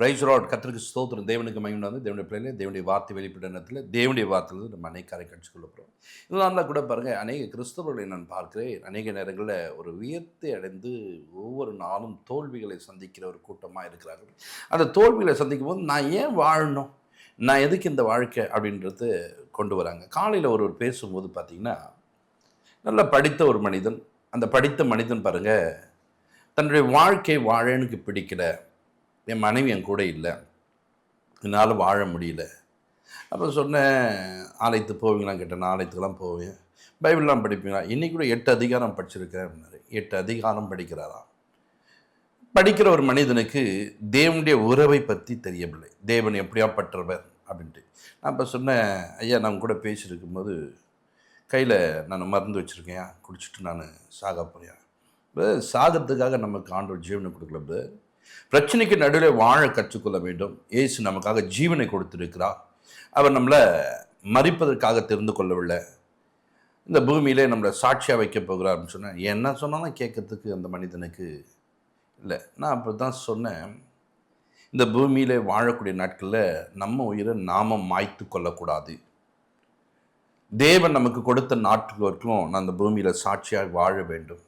Price Lord. கர்த்தருக்கு ஸ்தோத்திரம். தேவனுக்கு மகிமை வந்து தேவனுடைய பிள்ளைகளே, தேவனுடைய வார்த்தை வெளிப்பட்ட நேரத்தில் தேவனுடைய வார்த்தையிலிருந்து நம்ம அநேக காரை கற்றுக்கொள்ள போகிறோம். இதனால தான் கூட பாருங்கள், அநேக கிறிஸ்தவர்களை நான் பார்க்கிறேன். அநேக நேரங்களில் ஒரு வியர்த்தை அடைந்து ஒவ்வொரு நாளும் தோல்விகளை சந்திக்கிற ஒரு கூட்டமாக இருக்கிறார்கள். அந்த தோல்விகளை சந்திக்கும் போது நான் ஏன் வாழணும், நான் எதுக்கு இந்த வாழ்க்கை அப்படின்றது கொண்டு வராங்க. காலையில் ஒருவர் பேசும்போது பார்த்திங்கன்னா, நல்லா படித்த ஒரு மனிதன், அந்த படித்த மனிதன் பாருங்கள், தன்னுடைய வாழ்க்கை வாழ எனக்கு பிடிக்கல, என் மனைவி என் கூட இல்லை, என்னால் வாழ முடியல. அப்போ சொன்னேன், ஆலயத்துக்கு போவீங்களான்னு கேட்டேன். நான் ஆலயத்துக்கெல்லாம் போவேன். பைபிள்லாம் படிப்பீங்களா? இன்றைக்கி கூட 8 அதிகாரம் படிச்சிருக்கேன் அப்படின்னாரு. 8 அதிகாரம் படிக்கிறாராம். படிக்கிற ஒரு மனிதனுக்கு தேவனுடைய உறவை பற்றி தெரியவில்லை, தேவன் எப்படியாப்பட்டவர் அப்படின்ட்டு. நான் இப்போ சொன்னேன், ஐயா நான் கூட பேசியிருக்கும்போது கையில் நான் மருந்து வச்சுருக்கேன், குடிச்சிட்டு நான் சாக போகிறேன். சாகத்துக்காக நமக்கு ஆண்டவர் ஜீவனை கொடுக்கல. பிரச்சனைக்கு நடுவில் வாழ கற்றுக்கொள்ள வேண்டும். இயேசு நமக்காக ஜீவனை கொடுத்திருக்கிறார். அவர் நம்மளை மரிப்பதற்காக தெரிந்து கொள்ளவில்லை, இந்த பூமியிலே நம்மளை சாட்சியாக வைக்க போகிறார்னு சொன்னேன். என்ன சொன்னாலும் கேட்கறதுக்கு அந்த மனிதனுக்கு இல்லை. நான் அப்போ தான் சொன்னேன், இந்த பூமியில் வாழக்கூடிய நாட்களில் நம்ம உயிரை நாம மாய்த்து கொள்ளக்கூடாது. தேவன் நமக்கு கொடுத்த நாட்டுக்கு வரைக்கும் நான் அந்த பூமியில் சாட்சியாக வாழ வேண்டும்.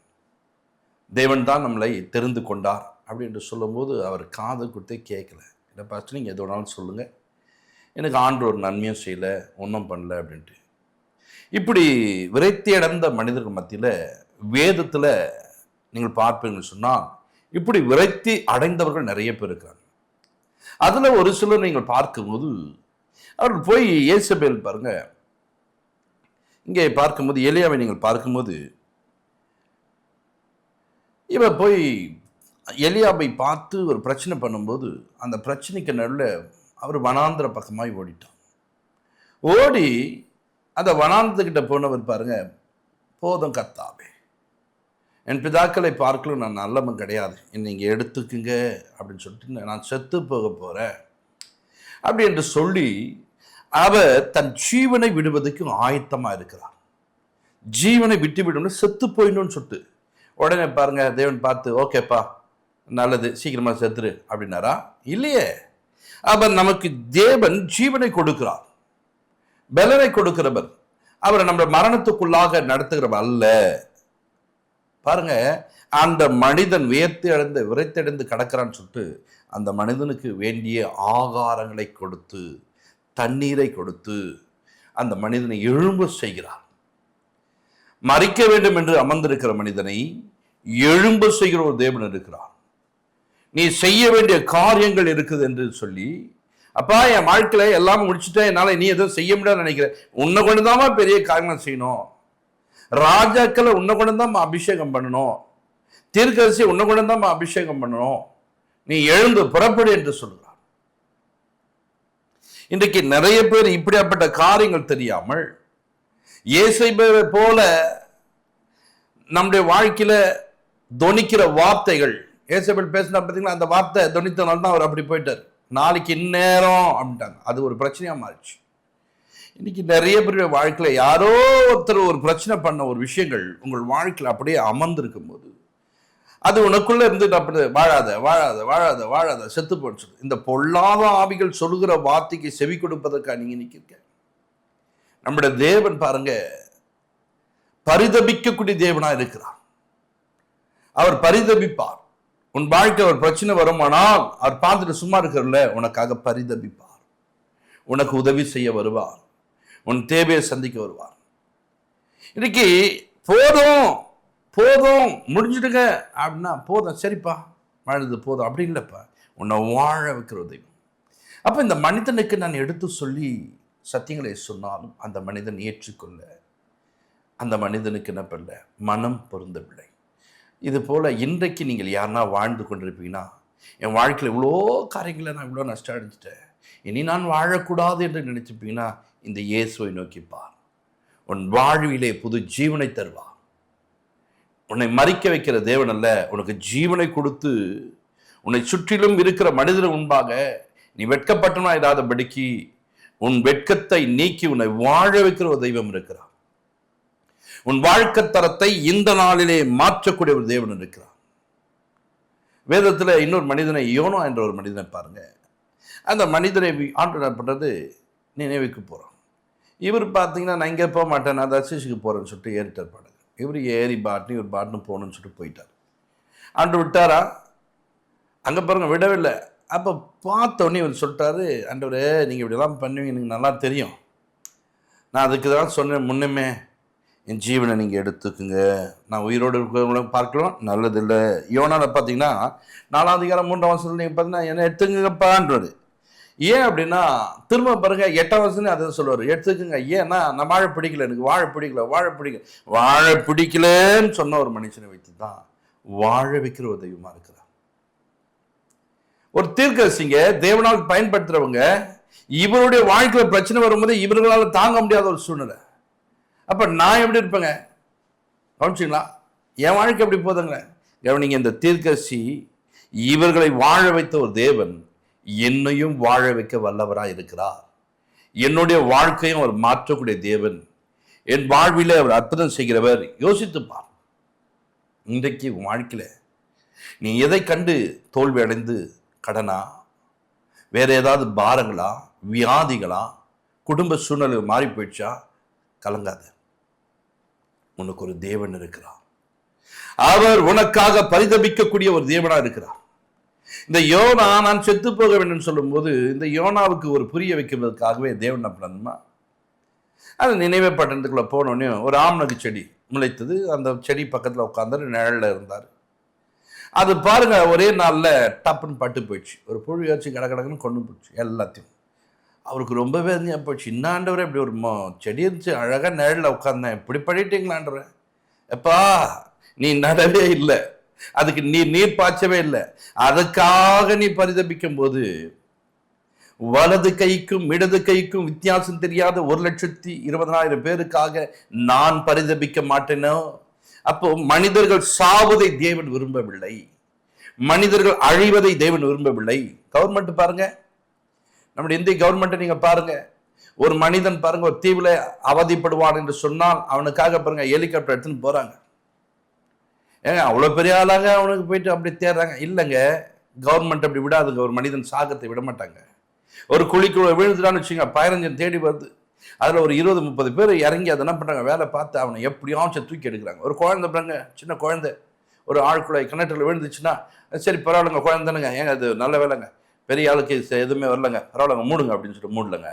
தேவன் தான் நம்மளை தெரிந்து கொண்டார் அப்படின்னு சொல்லும்போது அவர் காது கொடுத்தே கேட்கல. இல்லை பாஸ்டர், நீங்கள் எது வேணாலும் சொல்லுங்கள், எனக்கு ஆண்டு ஒரு நன்மையும் செய்யலை, ஒன்றும் பண்ணல அப்படின்ட்டு. இப்படி விரக்தி அடைந்த மனிதர்கள் மத்தியில் வேதத்தில் நீங்கள் பார்ப்பீங்கன்னு சொன்னால், இப்படி விரக்தி அடைந்தவர்கள் நிறைய பேர் இருக்கிறாங்க. அதில் ஒரு சிலர் நீங்கள் பார்க்கும்போது, அவர்கள் போய் ஏசபேல் பாருங்கள், இங்கே பார்க்கும்போது எலியாவை நீங்கள் பார்க்கும்போது, இவன் போய் எலியாவை பார்த்து ஒரு பிரச்சனை பண்ணும்போது, அந்த பிரச்சனைக்கு நடுவில் அவர் வனாந்திர பக்கமாய் ஓடிட்டான். ஓடி அந்த வனாந்திரக்கிட்ட போனவர் பாருங்க, போதும் கர்த்தாவே, என் பிதாக்களை பார்க்கலும் நான் நல்லவன் கிடையாது, என்னை இங்கே எடுத்துக்குங்க அப்படின்னு சொல்லிட்டு நான் செத்து போக போகிறேன் அப்படி என்று சொல்லி அவர் தன் ஜீவனை விடுவதற்கு ஆயத்தமாக இருக்கிறார். ஜீவனை விட்டு விடணும், செத்து போயிடணும்னு சொல்லிட்டு உடனே பாருங்க, தேவன் பார்த்து ஓகேப்பா நல்லது, சீக்கிரமாக செத்துரு அப்படின்னாரா? இல்லையே. அவர் நமக்கு தேவன் ஜீவனை கொடுக்கிறார், பலனை கொடுக்கிறவர். அவரை நம்ம மரணத்துக்குள்ளாக நடத்துகிறவர் அல்ல. பாருங்க, அந்த மனிதன் விரைத்தடைந்து கிடக்கிறான்னு சொல்லிட்டு அந்த மனிதனுக்கு வேண்டிய ஆகாரங்களை கொடுத்து, தண்ணீரை கொடுத்து அந்த மனிதனை எழும்ப செய்கிறார். மறிக்க வேண்டும் என்று அமர்ந்திருக்கிற மனிதனை எழும்ப செய்கிற ஒரு தேவன் இருக்கிறார். நீ செய்ய வேண்டிய காரியங்கள் இருக்குது என்று சொல்லி, அப்பா என் வாழ்க்கையில எல்லாமே முடிச்சுட்டேன், என்னால் நீ எதுவும் செய்ய முடியாதுன்னு நினைக்கிறேன், உன்னை கொண்டுதாமா பெரிய காரியங்கள் செய்யணும், ராஜாக்களை உன்னை கொண்டுதான் அபிஷேகம் பண்ணணும், தீர்க்கதரிசியை உன்னை கொண்டுதான் அபிஷேகம் பண்ணணும், நீ எழுந்து புறப்படு என்று சொல்கிறார். இன்றைக்கு நிறைய பேர் இப்படியாப்பட்ட காரியங்கள் தெரியாமல் இயேசுவை போல நம்முடைய வாழ்க்கையில தொனிக்கிற வார்த்தைகள், இயேசுபேல் பேசினா பார்த்தீங்கன்னா, அந்த வார்த்தை தொனித்தனால தான் அவர் அப்படி போயிட்டார். நாளைக்கு இந்நேரம் அப்படின்ட்டாங்க, அது ஒரு பிரச்சனையா மாறிச்சு. இன்னைக்கு நிறைய பேருடைய வாழ்க்கையில யாரோ ஒருத்தர் ஒரு பிரச்சனை பண்ண ஒரு விஷயங்கள் உங்கள் வாழ்க்கையில் அப்படியே அமர்ந்திருக்கும் போது, அது உனக்குள்ள இருந்துட்டு அப்படி வாழாத வாழாத வாழாத வாழாத செத்து போச்சு. இந்த பொல்லாத ஆவிகள் சொல்லுகிற வார்த்தைக்கு செவி கொடுப்பதற்காக நீங்க நிற்க. நம்முடைய தேவன் பாருங்க, பரிதபிக்கக்கூடிய தேவனா இருக்கிறார். அவர் பரிதபிப்பார். உன் வாழ்க்கை ஒரு பிரச்சனை வருமானால் அவர் பார்த்துட்டு சும்மா இருக்கிறல்ல, உனக்காக பரிதபிப்பார், உனக்கு உதவி செய்ய வருவார், உன் தேவையை சந்திக்க வருவார். இன்னைக்கு போதும் போதும் முடிஞ்சுடுங்க அப்படின்னா, போதும் சரிப்பா வாழுது போதும் அப்படி இல்லைப்பா, உன்னை வாழ வைக்கிற தெய்வம். அப்போ இந்த மனிதனுக்கு நான் எடுத்து சொல்லி சத்தியங்களை சொன்னாலும் அந்த மனிதன் ஏற்றுக்கொள்ள, அந்த மனிதனுக்கு என்ன பண்ணல, மனம் பொருந்தவில்லை. இது போல் இன்றைக்கு நீங்கள் யாருன்னா வாழ்ந்து கொண்டிருப்பீங்கன்னா, என் வாழ்க்கையில் இவ்வளோ காரியங்களை நான் இவ்வளோ நஷ்டம் அடைஞ்சிட்டேன், இனி நான் வாழக்கூடாது என்று நினைச்சிருப்பீங்கன்னா, இந்த இயேசுவை நோக்கிப்பார். உன் வாழ்விலே புது ஜீவனை தருவார். உன்னை மறிக்க வைக்கிற தேவன் அல்ல, உனக்கு ஜீவனை கொடுத்து உன்னை சுற்றிலும் இருக்கிற மனிதர் முன்பாக நீ வெட்கப்பட்டனா இல்லாதபடிக்கு உன் வெட்கத்தை நீக்கி உன்னை வாழ வைக்கிற ஒரு தெய்வம் இருக்கிறார். உன் வாழ்க்கை தரத்தை இந்த நாளிலே மாற்றக்கூடிய ஒரு தேவன் இருக்கிறார். வேதத்தில் இன்னொரு மனிதனை, யோனா என்ற ஒரு மனிதனை பாருங்க, அந்த மனிதரை ஆண்டவர் பண்ணுறது நினைவுக்கு போகிறோம். இவர் பார்த்தீங்கன்னா நான் இங்கே போக மாட்டேன், நான் தர்சிஷுக்கு போகிறேன்னு சொல்லிட்டு ஏறிட்டார் பாடுங்க. இவர் ஏறி பாட்னு இவர் பாட்னு போகணுன்னு சொல்லிட்டு போயிட்டார். ஆண்டு விட்டாரா? அங்கே பாருங்க விடவில்லை. அப்போ பார்த்தோன்னே இவர் சொல்லிட்டாரு, ஆண்டவரே நீங்கள் இப்படிலாம் பண்ணுவீங்க எனக்கு நல்லா தெரியும், நான் அதுக்கு தான் சொன்னேன் முன்னமே, என் ஜீவனை நீங்கள் எடுத்துக்குங்க, நான் உயிரோடு இருக்கிறவங்கள பார்க்கலாம் நல்லதில்லை. யோனால பார்த்தீங்கன்னா 4ஆம் அதிகாரம் 3ஆம் வசனத்தில் நீங்கள் பார்த்தீங்கன்னா என்னை எடுத்துங்கப்பான்றாரு. ஏன் அப்படின்னா திரும்ப பாருங்க 8ஆம் வசனம் அதை சொல்லுவார், எடுத்துக்குங்க. ஏன்னா நான் வாழ பிடிக்கல, எனக்கு வாழ பிடிக்கலன்னு சொன்ன ஒரு மனுஷனை வைத்து தான் வாழ வைக்கிற ஒரு தெய்வமா இருக்கிறார். ஒரு தீர்க்கதரிசிங்க தேவனால் பயன்படுத்துறவங்க இவருடைய வாழ்க்கையில பிரச்சனை வரும்போது இவர்களால் தாங்க முடியாத ஒரு சூழ்நிலை. அப்ப நான் எப்படி இருப்பேங்க? கவனிச்சிங்களா? என் வாழ்க்கை எப்படி போதுங்க? கவனிங்க, இந்த தீர்க்கதரிசி இவர்களை வாழ வைத்த ஒரு தேவன் என்னையும் வாழ வைக்க வல்லவராக இருக்கிறார். என்னுடைய வாழ்க்கையும் அவர் மாற்றக்கூடிய தேவன், என் வாழ்விலே அவர் அற்புதம் செய்கிறவர். யோசித்துப்பார். இன்றைக்கு வாழ்க்கையில நீ எதை கண்டு தோல்வி அடைந்து, கடனா, வேற ஏதாவது பாரங்களா, வியாதிகளா, குடும்ப சூழ்நிலை மாறி போயிடுச்சா? கலங்காத, உனக்கு ஒரு தேவன் இருக்கிறார். அவர் உனக்காக பரிதபிக்கக்கூடிய ஒரு தேவனா இருக்கிறார். இந்த யோனா நான் செத்து போக வேண்டும் சொல்லும் போது இந்த யோனாவுக்கு ஒரு புரிய வைக்கிறதுக்காகவே தேவன் பண்ணணுமா? அது நினைவே பட்டணத்துக்குள்ள போனோடனே ஒரு ஆம்னகு செடி முளைத்தது. அந்த செடி பக்கத்தில் உட்காந்து நிழல்ல இருந்தார். அது பாருங்க ஒரே நாளில் டப்புன்னு பட்டு போயிடுச்சு. ஒரு புழு வச்சு கடகடக்குன்னு கொண்டு போயிடுச்சு எல்லாத்தையும். அவருக்கு ரொம்பவே போயிடுச்சு. இன்னாண்டவரே இப்படி ஒரு செடி இருந்துச்சு, அழகாக நிழலில் உட்கார்ந்தேன், இப்படி பண்ணிட்டீங்களான்றவன். எப்பா நீ நடவே இல்லை, அதுக்கு நீர் பாய்ச்சவே இல்லை, அதுக்காக நீ பரிதபிக்கும் போது வலது கைக்கும் இடது கைக்கும் வித்தியாசம் தெரியாத 1,20,000 பேருக்காக நான் பரிதபிக்க மாட்டேனோ? அப்போ மனிதர்கள் சாவதை தேவன் விரும்பவில்லை, மனிதர்கள் அழிவதை தேவன் விரும்பவில்லை. கவர்மெண்ட் பாருங்க, நம்முடைய இந்திய கவர்மெண்ட் நீங்க பாருங்க, ஒரு மனிதன் பாருங்க ஒரு தீவுல அவதிப்படுவான் என்று சொன்னால் அவனுக்காக பாருங்க ஹெலிகாப்டர் எடுத்துன்னு போறாங்க. ஏங்க அவ்வளவு பெரிய ஆளாக அவனுக்கு போயிட்டு அப்படி தேடுறாங்க? இல்லைங்க, கவர்மெண்ட் அப்படி விடாதுங்க. ஒரு மனிதன் சாகத்தை விட மாட்டாங்க. ஒரு குழிக்குள்ள விழுந்துட்டான்னு வச்சுங்க, 15 தேடி வருது, அதுல ஒரு 20-30 பேர் இறங்கி அதை என்ன பண்றாங்க, வேலை பார்த்து அவனை எப்படியாச்சும் தூக்கி எடுக்கிறாங்க. ஒரு குழந்தை பாருங்க, சின்ன குழந்தை ஒரு ஆழ்குழாய் கிணற்றுல விழுந்துச்சுன்னா சரி பரவாயில்லைங்க, குழந்தைங்க, ஏங்க அது நல்ல வேலைங்க, பெரிய ஆளுக்கு எதுவுமே வரலங்க, பரவாயில்லங்க மூடுங்க அப்படின்னு சொல்லிட்டு மூடலங்க.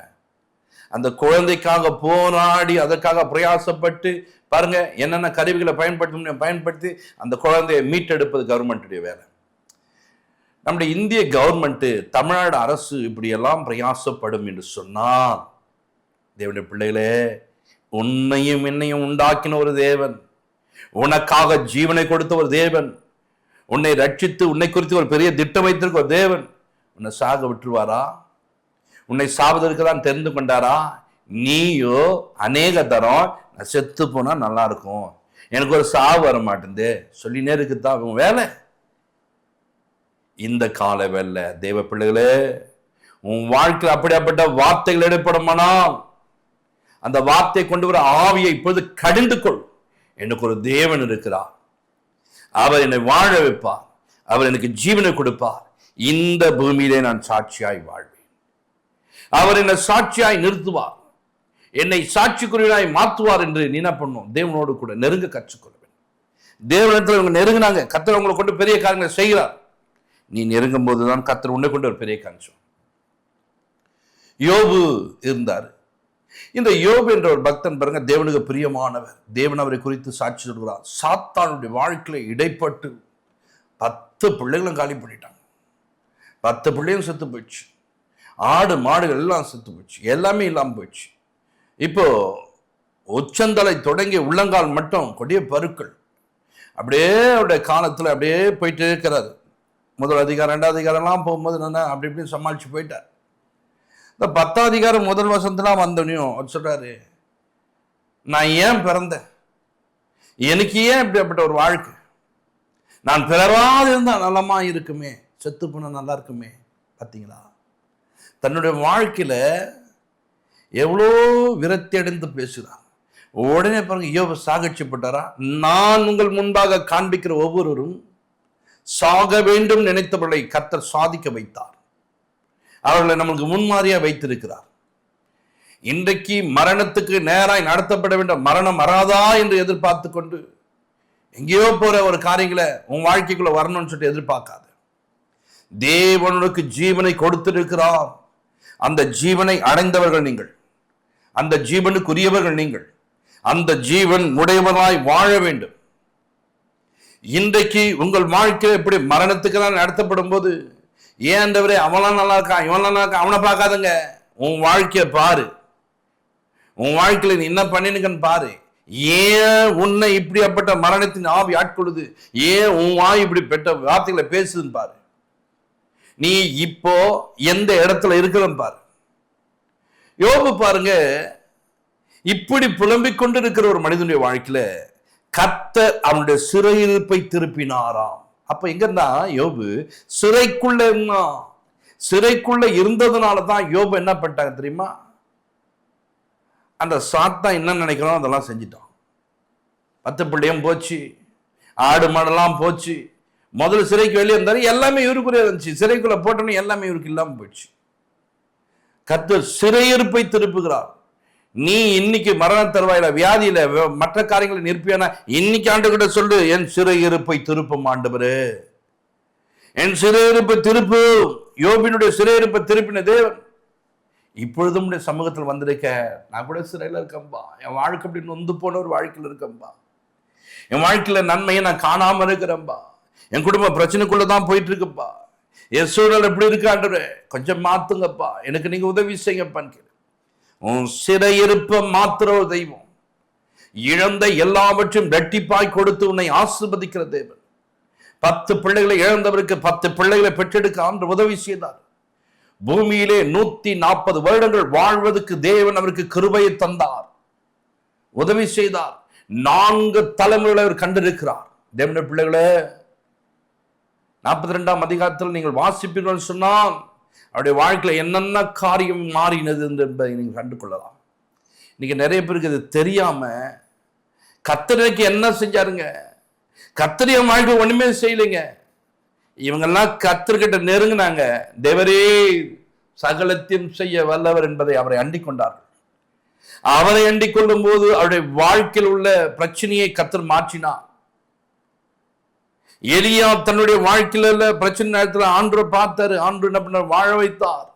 அந்த குழந்தைக்காக போராடி அதற்காக பிரயாசப்பட்டு பாருங்க என்னென்ன கருவிகளை பயன்படுத்தி அந்த குழந்தையை மீட்டெடுப்பது கவர்மெண்ட்டுடைய வேலை. நம்முடைய இந்திய கவர்மெண்ட், தமிழ்நாடு அரசு இப்படியெல்லாம் பிரயாசப்படும் என்று சொன்னால், தேவனுடைய பிள்ளைகளே, உன்னையும் என்னையும் உண்டாக்கின ஒரு தேவன், உனக்காக ஜீவனை கொடுத்த ஒரு தேவன், உன்னை ரட்சித்து உன்னை குறித்து ஒரு பெரிய திட்டம் வைத்திருக்க ஒரு தேவன் உன்னை சாக விட்டுருவாரா? உன்னை சாவதற்கு தான் தெரிந்து கொண்டாரா? நீயோ அநேக தரம் நான் செத்து போனா நல்லா இருக்கும், எனக்கு ஒரு சாவு வர மாட்டேங்குது சொல்லினே இருக்குதான் அவங்க வேலை. இந்த கால வேலை தேவ பிள்ளைகளே, உன் வாழ்க்கையில் அப்படியாப்பட்ட வார்த்தைகள் ஏற்படுமானால் அந்த வார்த்தை கொண்டு வர ஆவியை இப்பொழுது கடிந்து கொள். எனக்கு ஒரு தேவன் இருக்கிறார், அவர் என்னை வாழ வைப்பார், அவர் எனக்கு ஜீவனை கொடுப்பார், இந்த பூமியிலே நான் சாட்சியாய் வாழ்வேன், அவர் என்னை சாட்சியாய் நிறுத்துவார், என்னை சாட்சிக்குரியவனாய் மாற்றுவார் என்று நீ என்ன பண்ணும்? தேவனோடு கூட நெருங்க கற்றுக்கொள்ள வேண்டும். தேவனிடத்தில் இவங்க நெருங்கினாங்க, கர்த்தர் உங்களை கொண்டு பெரிய காரியங்களை செய்கிறார். நீ நெருங்கும் போதுதான் கர்த்தர் உன்னை கொண்டு ஒரு பெரிய காரியம். யோபு இருந்தார். இந்த யோபு என்ற ஒரு பக்தன் பாருங்க, தேவனுக்கு பிரியமானவர், தேவன் அவரை குறித்து சாட்சி சொல்கிறார். சாத்தானுடைய வாழ்க்கையில இடைப்பட்டு 10 பிள்ளைகளும் காலி பண்ணிட்டாங்க, 10 பிள்ளையும் செத்து போயிடுச்சு, ஆடு மாடுகள் எல்லாம் செத்து போயிடுச்சு, எல்லாமே இல்லாமல் போயிடுச்சு. இப்போ உச்சந்தலை தொடங்கி உள்ளங்கால் மட்டும் கொடிய பருக்கள், அப்படியே அவருடைய காலத்தில் அப்படியே போயிட்டு இருக்கிறாரு. முதல் அதிகாரம் 2ஆம் அதிகாரம்லாம் போகும்போது என்ன அப்படி இப்படின்னு சமாளிச்சு போயிட்டார். இந்த 10ஆம் அதிகாரம் முதல் வசனத்துலாம் வந்தோனையும் அவர் சொல்றாரு, நான் ஏன் பிறந்தேன், எனக்கு ஏன் இப்படிப்பட்ட ஒரு வாழ்க்கை, நான் பிறவாது இருந்தா நலமா இருக்குமே, செத்து போன நல்லா இருக்குமே. பார்த்தீங்களா, தன்னுடைய வாழ்க்கையில எவ்வளோ விரக்தி அடைந்து பேசுகிறார். உடனே பாருங்க யோபு சாகட்சிப்பட்டாரா? நான் உங்கள் முன்பாக காண்பிக்கிற ஒவ்வொருவரும் சாக வேண்டும் நினைத்தவர்களை கர்த்தர் சாதிக்க வைத்தார். அவர்களை நம்மளுக்கு முன்மாதிரியா வைத்திருக்கிறார். இன்றைக்கு மரணத்துக்கு நேராய் நடத்தப்பட வேண்டும், மரணம் வராதா என்று எதிர்பார்த்து கொண்டு எங்கேயோ போற ஒரு காரியங்களை உன் வாழ்க்கைக்குள்ள வரணும்னு சொல்லிட்டு எதிர்பார்க்காது. தேவனுக்கு ஜீவனை கொடுத்திருக்கிறார். அந்த ஜீவனை அடைந்தவர்கள் நீங்கள், அந்த ஜீவனுக்குரியவர்கள் நீங்கள். அந்த ஜீவன் உடையவனாய் வாழ வேண்டும். இன்றைக்கு உங்கள் வாழ்க்கை எப்படி மரணத்துக்கு தான் நடத்தப்படும் போது, ஏன் ஆண்டவரே அவன்லாம் நல்லா இருக்கான், இவன் நல்லா இருக்கான், அவனை பார்க்காதங்க. உன் வாழ்க்கையை பாரு, உன் வாழ்க்கையில நீ என்ன பண்ணினுங்கன்னு பாரு. ஏன் உன்னை இப்படியாப்பட்ட மரணத்தின் ஆவி ஆட்கொள்ளுது, ஏன் உன் வாய் இப்படிப்பட்ட வார்த்தைகளை பேசுதுன்னு பாரு. நீ இப்போ எந்த இடத்துல இருக்கிறன்னு பாரு. யோபு பாருங்க, இப்படி புலம்பிக் கொண்டு இருக்கிற ஒரு மனிதனுடைய வாழ்க்கையில கர்த்தர் அவனுடைய சிறையிருப்பை திருப்பினாராம். அப்ப எங்க இருந்தா யோபு சிறைக்குள்ள இருந்தான். சிறைக்குள்ள இருந்ததுனாலதான் யோபு என்ன பண்ணிட்டாங்க தெரியுமா? அந்த சாத்தான் என்ன நினைக்கிறோம் அதெல்லாம் செஞ்சிட்டான். 10 பிள்ளையும் போச்சு, ஆடு மாடெல்லாம் போச்சு. முதல்ல சிறைக்கு வெளியே இருந்தாரு, எல்லாமே இவருக்குரிய இருந்துச்சு. சிறைக்குள்ள போட்டோன்னு எல்லாமே இவருக்கு இல்லாம போயிடுச்சு. கர்த்தர் சிறையிருப்பை திருப்புகிறார். நீ இன்னைக்கு மரண தருவாயில, வியாதியில, மற்ற காரியங்களை நிற்பியானா இன்னைக்கு ஆண்டுகிட்ட சொல்லு, என் சிறையிருப்பை திருப்பும் ஆண்டவரே, என் சிறையிருப்பை திருப்பு. யோபினுடைய சிறையிருப்பை திருப்பின தேவன் இப்பொழுதும் சமூகத்தில் வந்திருக்க. நான் கூட சிறையில் இருக்கேன்பா, என் வாழ்க்கை அப்படி நொந்து போன ஒரு வாழ்க்கையில் இருக்கேன்பா, என் வாழ்க்கையில நன்மையை நான் காணாம இருக்கிறேன்பா, என் குடும்ப பிரச்சனைக்குள்ளதான் போயிட்டு இருக்குப்பா, என் சூழல் எப்படி இருக்காண்டு கொஞ்சம் மாத்துங்கப்பா, எனக்கு நீங்க உதவி செய்யப்பான்னு. உன் சிறையிருப்ப மாத்திர தெய்வம், இழந்த எல்லாவற்றையும் இரட்டிப்பாய் கொடுத்து உன்னை ஆசீர்வதிக்கிற தேவன். 10 பிள்ளைகளை இழந்தவருக்கு 10 பிள்ளைகளை பெற்றெடுக்க ஆண்டு உதவி செய்தார். பூமியிலே 140 வருடங்கள் வாழ்வதற்கு தேவன் அவருக்கு கிருபையை தந்தார், உதவி செய்தார். 4 தலைமுறைகளை அவர் கண்டிருக்கிறார். தேவனுடைய பிள்ளைகளே, 42ஆம் அதிகாரத்தில் நீங்கள் வாசிப்பீர்கள் சொன்னால் அவருடைய வாழ்க்கையில என்னென்ன காரியம் மாறினது என்பதை நீங்கள் கண்டு கொள்ளலாம். இன்னைக்கு நிறைய பேருக்கு இது தெரியாம கர்த்தருக்கு என்ன செஞ்சாருங்க, கர்த்தரிய வாழ்க்கை ஒண்ணுமே செய்யலைங்க. இவங்கெல்லாம் கர்த்தர்கிட்ட நெருங்கினாங்க, தேவரே சகலத்தையும் செய்ய வல்லவர் என்பதை அவரை அண்டிக் கொண்டார்கள். அவரை அண்டிக் கொள்ளும் போது அவருடைய வாழ்க்கையில் உள்ள பிரச்சனையை கர்த்தர் மாற்றினார். எலியா தன்னுடைய வாழ்க்கையில பிரச்சனை நேரத்தில் ஆண்டு பார்த்தாரு, ஆண்டு என்ன பண்ண வாழ வைத்தார்.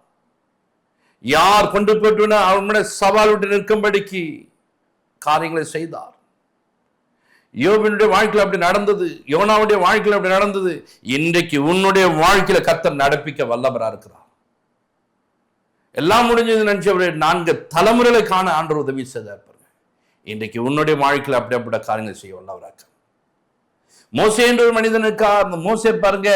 யார் கொண்டு போட்டு அவனுடைய சவால் விட்டு நிற்கும்படிக்கு காரியங்களை செய்தார். யோபினுடைய வாழ்க்கையில் அப்படி நடந்தது, யோனாவுடைய வாழ்க்கையில் அப்படி நடந்தது. இன்றைக்கு உன்னுடைய வாழ்க்கையில கர்த்தர் நடப்பிக்க வல்லவரா இருக்கிறார். எல்லாம் முடிஞ்சது நினைச்சவரை 4 தலைமுறைகளை காண ஆண்டவர் உதவி செய்தார். இன்றைக்கு உன்னுடைய வாழ்க்கையில் அப்படிப்பட்ட காரியங்களை செய்ய வல்லவராக்க. மோசே என்ற ஒரு மனிதனுக்கா, மோசே பாருங்க,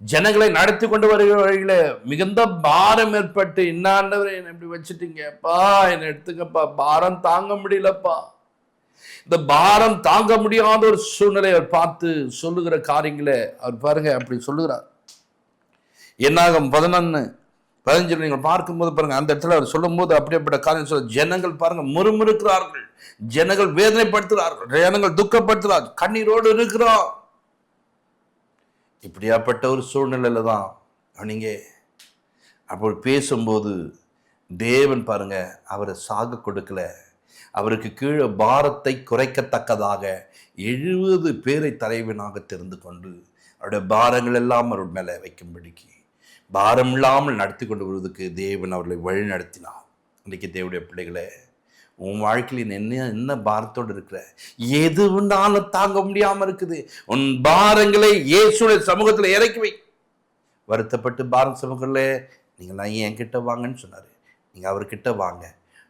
ஜனங்களை நடத்தி கொண்டு வருகிற வழியில மிகுந்த பாரம் ஏற்பட்டு, இன்னாண்டவரை என்ன இப்படி வச்சுட்டீங்கப்பா, என்ன எடுத்துக்கப்பா, பாரம் தாங்க முடியலப்பா. இந்த பாரம் தாங்க முடியாத ஒரு சூழ்நிலை அவர் பார்த்து சொல்லுகிற காரியங்களை அவர் பாருங்க அப்படி சொல்லுகிறார். என்னாகும் 11:15 நீங்கள் பார்க்கும்போது பாருங்க, அந்த இடத்துல அவர் சொல்லும் போது அப்படிப்பட்ட காரியம் சொல்ல, ஜனங்கள் பாருங்க முறுமுறுக்கிறார்கள், ஜனங்கள் வேதனைப்படுத்துகிறார்கள், ஜனங்கள் துக்கப்படுத்துகிறார், கண்ணீரோடு இருக்கிறார். இப்படியாப்பட்ட ஒரு சூழ்நிலையில தான் நீங்க அப்படி பேசும்போது தேவன் பாருங்க அவரை சாக கொடுக்கல, அவருக்கு கீழே பாரத்தை குறைக்கத்தக்கதாக 70 பேரை தலைவனாக தெரிந்து கொண்டு அவருடைய பாரங்கள் எல்லாம் அவர் மேலே வைக்கும்படிக்கு பாரம் இல்லாமல் நடத்தி கொண்டு வருவதற்கு தேவன் அவர்களை வழி நடத்தினார். இன்றைக்கு தேவனுடைய பிள்ளைகளே, உன் வாழ்க்கையில் என்ன பாரத்தோடு இருக்கிற, எதுனாலும் தாங்க முடியாம இருக்குது, உன் பாரங்களை இயேசுடைய சமூகத்தில் இறக்கி வை. வருத்தப்பட்டு பாரம் சமூகத்தில் நீங்களாம் என்கிட்ட வாங்கன்னு சொன்னாரு, நீங்க அவர்கிட்ட வாங்க,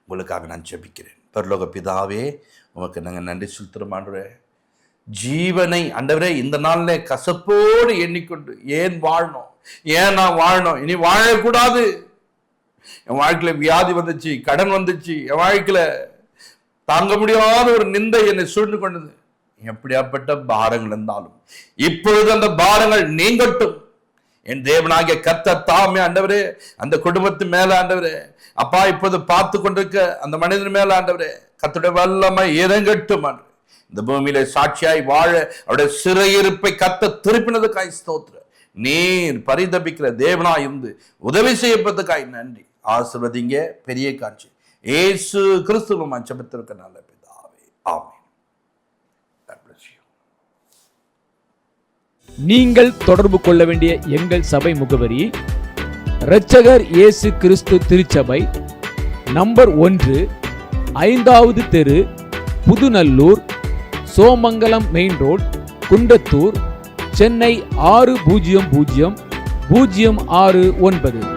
உங்களுக்காக நான் ஜெபிக்கிறேன். பரலோக பிதாவே, உமக்கு நாங்கள் நன்றி செலுத்துறோம் ஆண்டவரே. ஜீவனை ஆண்டவரே இந்த நாள்ல கசப்போடு எண்ணிக்கொண்டு ஏன் வாழணும், ஏன் நான் வாழணும், இனி வாழக்கூடாது, என் வாழ்க்கையில வியாதி வந்துச்சு, கடன் வந்துச்சு, என் வாழ்க்கையில தாங்க முடியாத ஒரு நிந்தை என்னை சூழ்ந்து கொண்டது, எப்படியாப்பட்ட பாரங்கள் இருந்தாலும் இப்பொழுது அந்த பாரங்கள் நீங்கட்டும். என் தேவனாகிய கர்த்தர் தாமே ஆண்டவரே அந்த குடும்பத்து மேல ஆண்டவரே, அப்பா இப்போது பார்த்து கொண்டிருக்க அந்த மனிதன் மேல ஆண்டவரே கர்த்தருடைய வல்லமை இறங்கட்டும். இந்த பூமியில சாட்சியாய் வாழ அவருடைய சிறையிருப்பை கர்த்தர் திருப்பினதுக்காய் ஸ்தோத்திரம். நீர் பரிதபிக்கிற தேவனாய் இருந்து உதவி செய்யப்பட்டதுக்காய் நன்றி. ஆசீர்வதிங்க. பெரிய காட்சி இயேசு கிறிஸ்துவின் ஜெபத்திற்கு நல்ல பிதாவே, ஆமென். God bless you. நீங்கள் தொடர்பு கொள்ள வேண்டிய எங்கள் சபை முகவரி: இரட்சகர் இயேசு கிறிஸ்து திருச்சபை, நம்பர் 1, 5வது தெரு, புதுநல்லூர், சோமங்கலம் மெயின் ரோட், குண்டத்தூர், சென்னை 600069.